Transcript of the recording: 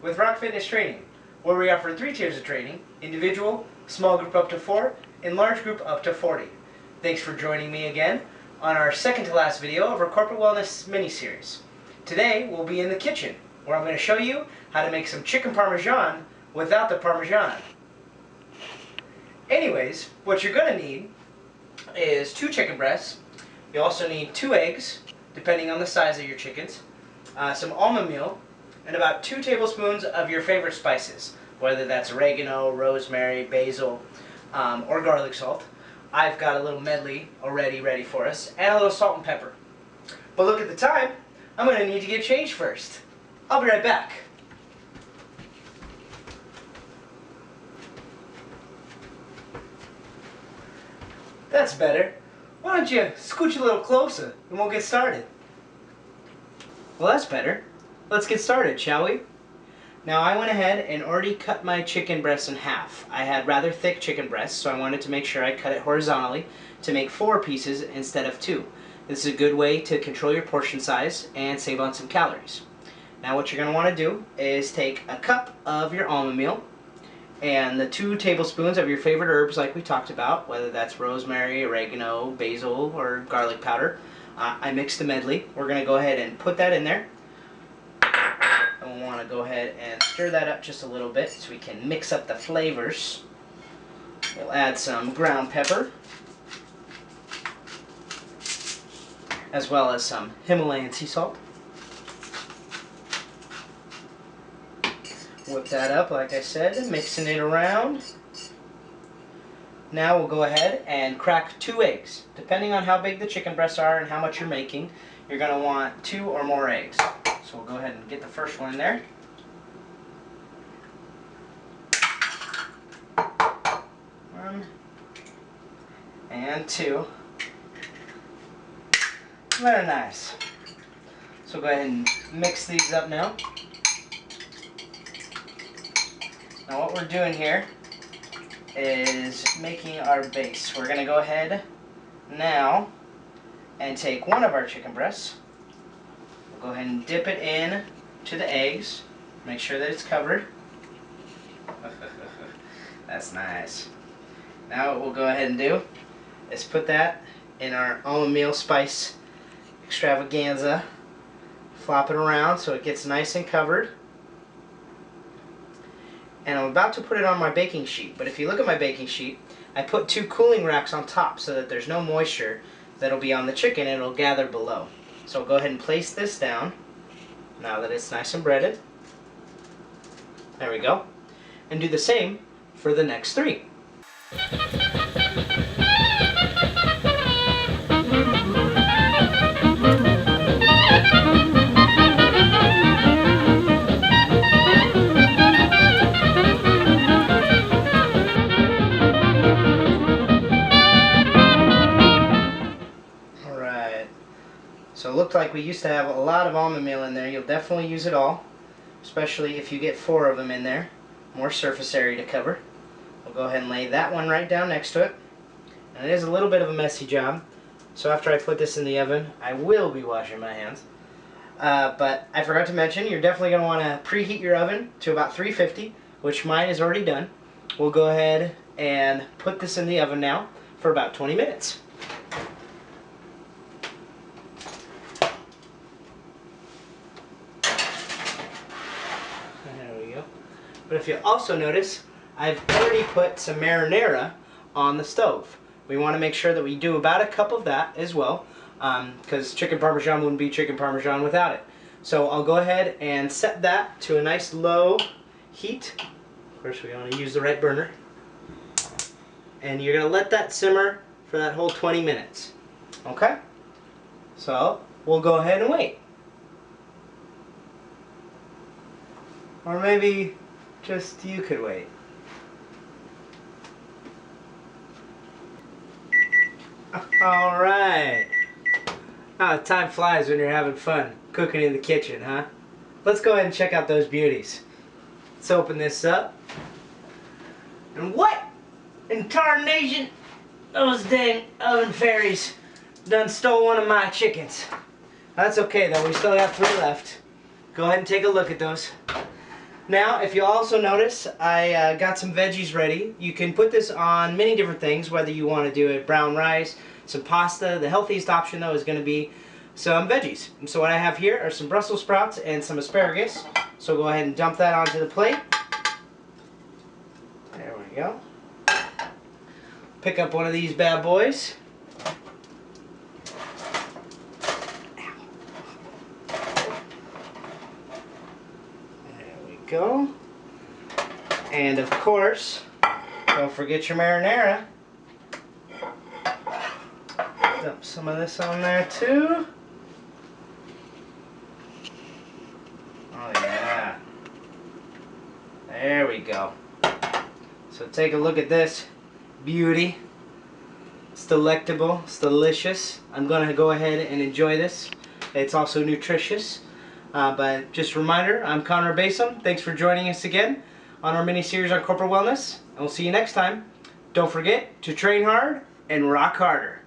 with Rock Fitness Training, where we offer 3 tiers of training: individual, small group up to 4, and large group up to 40. Thanks for joining me again on our second to last video of our Corporate Wellness mini-series. Today we'll be in the kitchen, where I'm going to show you how to make some chicken parmesan without the parmigiana. Anyways, what you're going to need is 2 chicken breasts. You also need 2 eggs, depending on the size of your chickens, some almond meal, and about 2 tablespoons of your favorite spices, whether that's oregano, rosemary, basil, or garlic salt. I've got a little medley already ready for us, and a little salt and pepper. But look at the time, I'm going to need to get changed first. I'll be right back. That's better. Why don't you scooch a little closer and we'll get started. Well, that's better. Let's get started, shall we? Now, I went ahead and already cut my chicken breasts in half. I had rather thick chicken breasts, so I wanted to make sure I cut it horizontally to make 4 pieces instead of 2. This is a good way to control your portion size and save on some calories. Now, what you're going to want to do is take a cup of your almond meal and the 2 tablespoons of your favorite herbs like we talked about, whether that's rosemary, oregano, basil, or garlic powder. I mixed a medley. We're going to go ahead and put that in there. And we'll want to go ahead and stir that up just a little bit so we can mix up the flavors. We'll add some ground pepper, as well as some Himalayan sea salt. Whip that up, like I said, mixing it around. Now we'll go ahead and crack 2 eggs. Depending on how big the chicken breasts are and how much you're making, you're going to want 2 or more eggs. So we'll go ahead and get the first one in there. 1 and 2. Very nice. So go ahead and mix these up now. Now what we're doing here is making our base. We're going to go ahead now and take one of our chicken breasts. We'll go ahead and dip it in to the eggs. Make sure that it's covered. That's nice. Now what we'll go ahead and do is put that in our almond meal spice extravaganza. Flop it around so it gets nice and covered. And I'm about to put it on my baking sheet, but if you look at my baking sheet, I put 2 cooling racks on top so that there's no moisture that'll be on the chicken and it'll gather below. So I'll go ahead and place this down now that it's nice and breaded. There we go. And do the same for the next 3. So it looked like we used to have a lot of almond meal in there. You'll definitely use it all, especially if you get 4 of them in there. More surface area to cover. We'll go ahead and lay that one right down next to it. And it is a little bit of a messy job, so after I put this in the oven, I will be washing my hands. But I forgot to mention, you're definitely going to want to preheat your oven to about 350, which mine is already done. We'll go ahead and put this in the oven now for about 20 minutes. But if you also notice, I've already put some marinara on the stove. We want to make sure that we do about a cup of that as well, because chicken parmesan wouldn't be chicken parmesan without it. So I'll go ahead and set that to a nice low heat. Of course, we want to use the right burner. And you're going to let that simmer for that whole 20 minutes. Okay? So we'll go ahead and wait. Or maybe just you could wait. Alright. Ah, time flies when you're having fun cooking in the kitchen, huh? Let's go ahead and check out those beauties. Let's open this up. And what in tarnation? Those dang oven fairies done stole one of my chickens. That's okay though, we still got 3 left. Go ahead and take a look at those. Now, if you also notice, I got some veggies ready. You can put this on many different things, whether you want to do it brown rice, some pasta. The healthiest option, though, is going to be some veggies. And so what I have here are some Brussels sprouts and some asparagus. So go ahead and dump that onto the plate. There we go. Pick up one of these bad boys. Go. And of course, don't forget your marinara. Dump some of this on there too. Oh yeah. There we go. So take a look at this beauty. It's delectable, it's delicious. I'm gonna go ahead and enjoy this. It's also nutritious. But just a reminder, I'm Conrad Basom. Thanks for joining us again on our mini-series on corporate wellness. And we'll see you next time. Don't forget to train hard and rock harder.